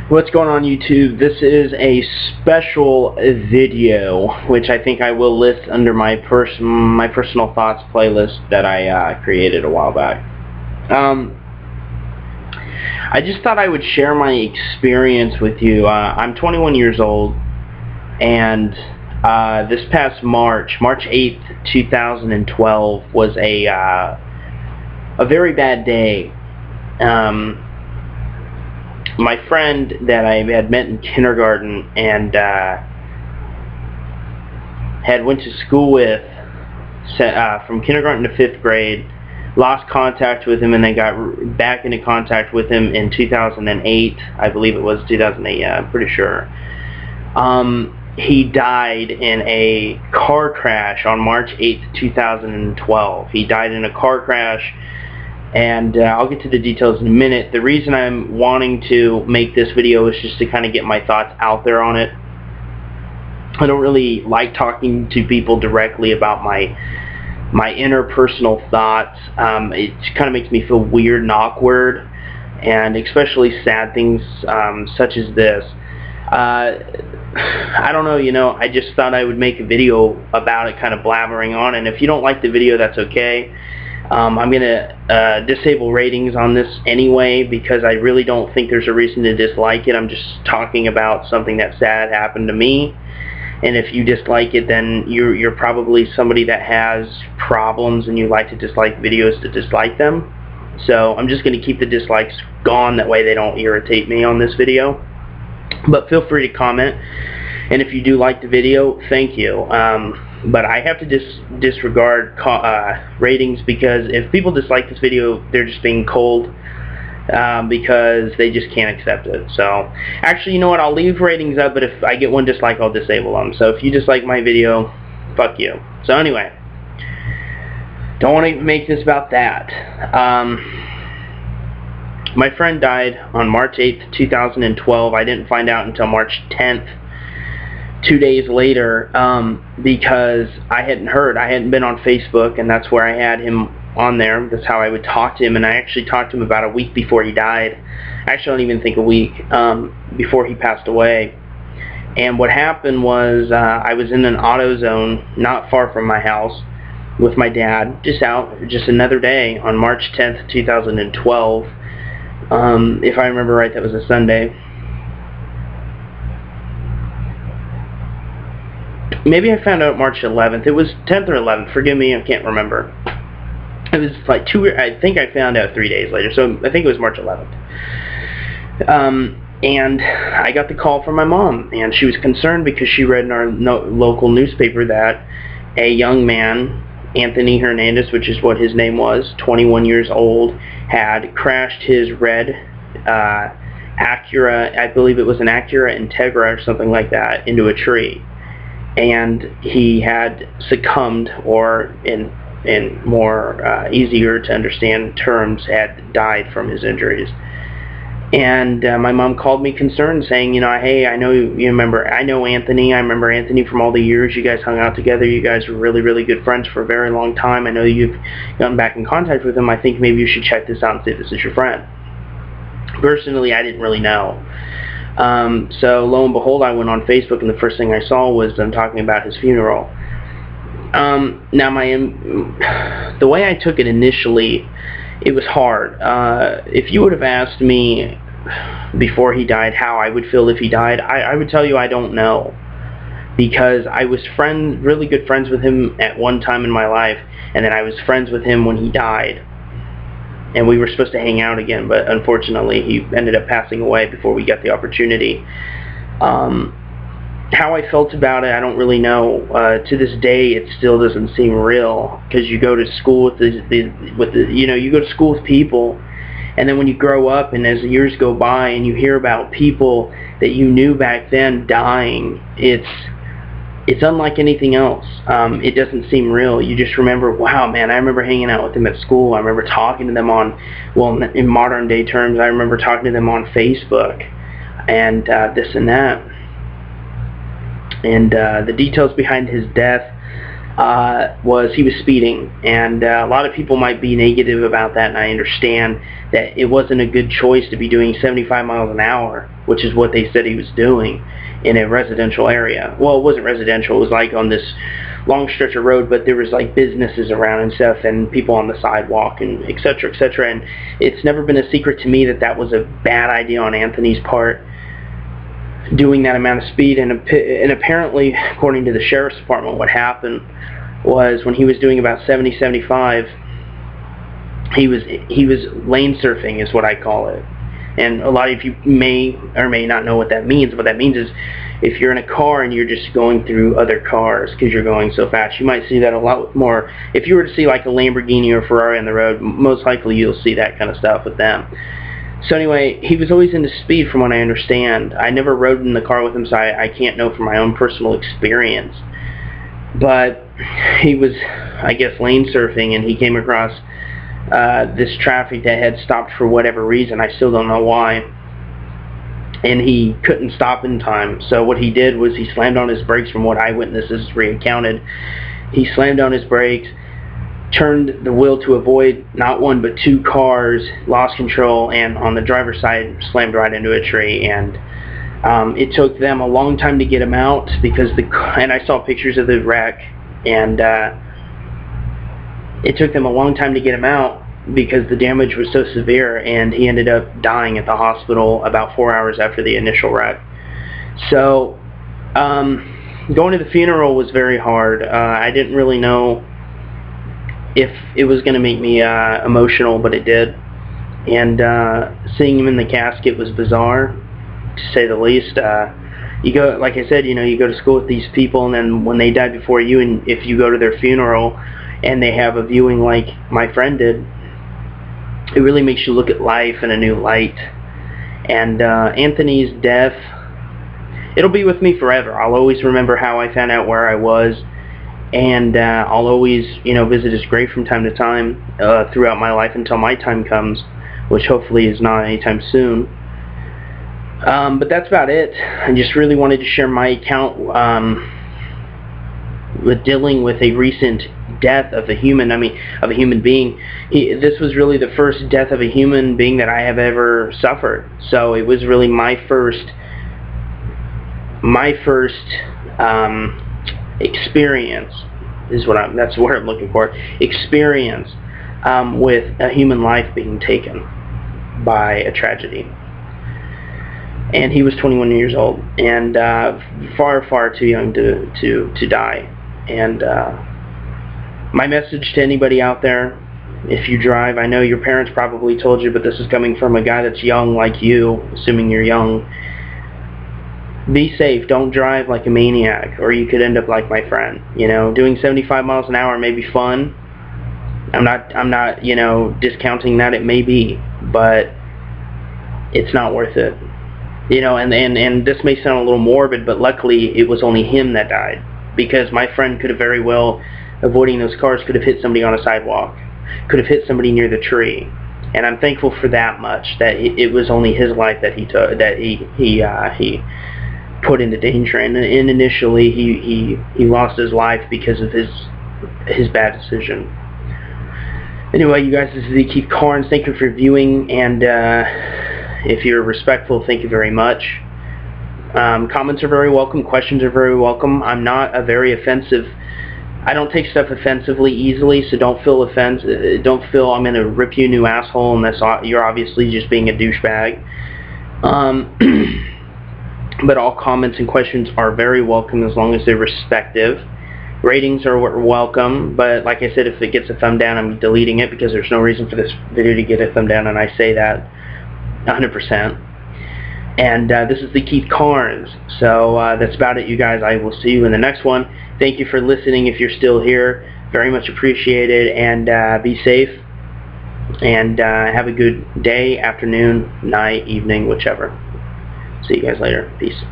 What's going on YouTube? This is a special video which I think I will list under my personal thoughts playlist that I created a while back. I just thought I would share my experience with you. I'm 21 years old, and this past March 8th, 2012 was a very bad day. My friend that I had met in kindergarten and had went to school with from kindergarten to 5th grade, lost contact with him, and then got back into contact with him in 2008. I believe it was 2008, yeah, I'm pretty sure. He died in a car crash on March 8th, 2012. He died in a car crash, and I'll get to the details in a minute. The reason I'm wanting to make this video is just to kind of get my thoughts out there on it. I don't really like talking to people directly about my interpersonal thoughts. It kind of makes me feel weird and awkward, and especially sad things such as this. I don't know, I just thought I would make a video about it, kind of blabbering on, and if you don't like the video, that's okay. I'm going to disable ratings on this anyway, because I really don't think there's a reason to dislike it. I'm just talking about something that sad happened to me, and if you dislike it, then you're probably somebody that has problems and you like to dislike videos to dislike them. So I'm just going to keep the dislikes gone, that way they don't irritate me on this video. But feel free to comment, and if you do like the video, thank you. But I have to disregard ratings, because if people dislike this video, they're just being cold, because they just can't accept it. So actually, you know what, I'll leave ratings up, but if I get one dislike, I'll disable them. So if you dislike my video, fuck you. So anyway, don't want to make this about that. My friend died on March 8th, 2012. I didn't find out until March 10th. 2 days later, because I hadn't heard. I hadn't been on Facebook, and that's where I had him on there. That's how I would talk to him, and I actually talked to him about a week before he died. Actually, I don't even think a week before he passed away. And what happened was, I was in an AutoZone not far from my house with my dad, just another day on March 10th, 2012. If I remember right, that was a Sunday. Maybe I found out March 11th. It was 10th or 11th. Forgive me, I can't remember. It was like I think I found out 3 days later, so I think it was March 11th. And I got the call from my mom, and she was concerned because she read in our local newspaper that a young man, Anthony Hernandez, which is what his name was, 21 years old, had crashed his red Acura, I believe it was an Acura Integra or something like that, into a tree. And he had succumbed, or in more easier to understand terms, had died from his injuries. And my mom called me concerned, saying, hey, I know you remember, I know Anthony. I remember Anthony from all the years you guys hung out together. You guys were really, really good friends for a very long time. I know you've gotten back in contact with him. I think maybe you should check this out and see if this is your friend. Personally, I didn't really know. So lo and behold, I went on Facebook, and the first thing I saw was them talking about his funeral. Now, the way I took it initially, it was hard. If you would have asked me before he died how I would feel if he died, I would tell you I don't know, because I was really good friends with him at one time in my life, and then I was friends with him when he died. And we were supposed to hang out again, but unfortunately he ended up passing away before we got the opportunity. How I felt about it, I don't really know. To this day, it still doesn't seem real, because you go to school with you go to school with people, and then when you grow up and as the years go by and you hear about people that you knew back then dying, it's unlike anything else. It doesn't seem real. You just remember, wow, man, I remember hanging out with them at school. I remember talking to them in modern day terms, I remember talking to them on Facebook, and this and that. And the details behind his death, was he was speeding, and a lot of people might be negative about that, and I understand that it wasn't a good choice to be doing 75 miles an hour, which is what they said he was doing in a residential area. Well, it wasn't residential, it was like on this long stretch of road, but there was like businesses around and stuff, and people on the sidewalk, and etc., etc., and it's never been a secret to me that that was a bad idea on Anthony's part, doing that amount of speed. And apparently, according to the sheriff's department, what happened was when he was doing about 70, 75, he was lane surfing, is what I call it. And a lot of you may or may not know what that means. What that means is if you're in a car and you're just going through other cars because you're going so fast, you might see that a lot more. If you were to see like a Lamborghini or Ferrari on the road, most likely you'll see that kind of stuff with them. So anyway, he was always into speed from what I understand. I never rode in the car with him, so I can't know from my own personal experience. But he was, I guess, lane surfing, and he came across this traffic that had stopped for whatever reason. I still don't know why. And he couldn't stop in time. So what he did was he slammed on his brakes, from what eyewitnesses recounted. He slammed on his brakes, turned the wheel to avoid not one but two cars, lost control, and on the driver's side slammed right into a tree. And it took them a long time to get him out, because and I saw pictures of the wreck, and it took them a long time to get him out because the damage was so severe, and he ended up dying at the hospital about 4 hours after the initial wreck. So going to the funeral was very hard. I didn't really know if it was going to make me emotional, but it did. And seeing him in the casket was bizarre, to say the least. You go, like I said, you go to school with these people, and then when they died before you, and if you go to their funeral and they have a viewing like my friend did, it really makes you look at life in a new light. And Anthony's death, it'll be with me forever. I'll always remember how I found out where I was, and I'll always, visit his grave from time to time throughout my life until my time comes, which hopefully is not anytime soon. But that's about it. I just really wanted to share my account with dealing with a recent death of a human being. This was really the first death of a human being that I have ever suffered. So it was really my first experience, that's the word I'm looking for, experience with a human life being taken by a tragedy. And he was 21 years old, and far, far too young to die. And my message to anybody out there, if you drive, I know your parents probably told you, but this is coming from a guy that's young like you, assuming you're young. Be safe. Don't drive like a maniac, or you could end up like my friend. Doing 75 miles an hour may be fun. I'm not discounting that. It may be, but it's not worth it. And this may sound a little morbid, but luckily it was only him that died, because my friend could have very well, avoiding those cars, could have hit somebody on a sidewalk, could have hit somebody near the tree. And I'm thankful for that much, that it was only his life that he took, that he put into danger. And initially he lost his life because of his bad decision. Anyway, you guys, this is the Keith Carnes. Thank you for viewing, and if you're respectful, thank you very much. Comments are very welcome. Questions are very welcome. I'm not a very offensive. I don't take stuff offensively easily, so don't feel don't feel I'm going to rip you a new asshole unless you're obviously just being a douchebag. But all comments and questions are very welcome as long as they're respective. Ratings are welcome, but like I said, if it gets a thumb down, I'm deleting it, because there's no reason for this video to get a thumb down, and I say that 100%. And this is the Keith Carnes. So that's about it, you guys. I will see you in the next one. Thank you for listening if you're still here. Very much appreciated. And be safe. And have a good day, afternoon, night, evening, whichever. See you guys later. Peace.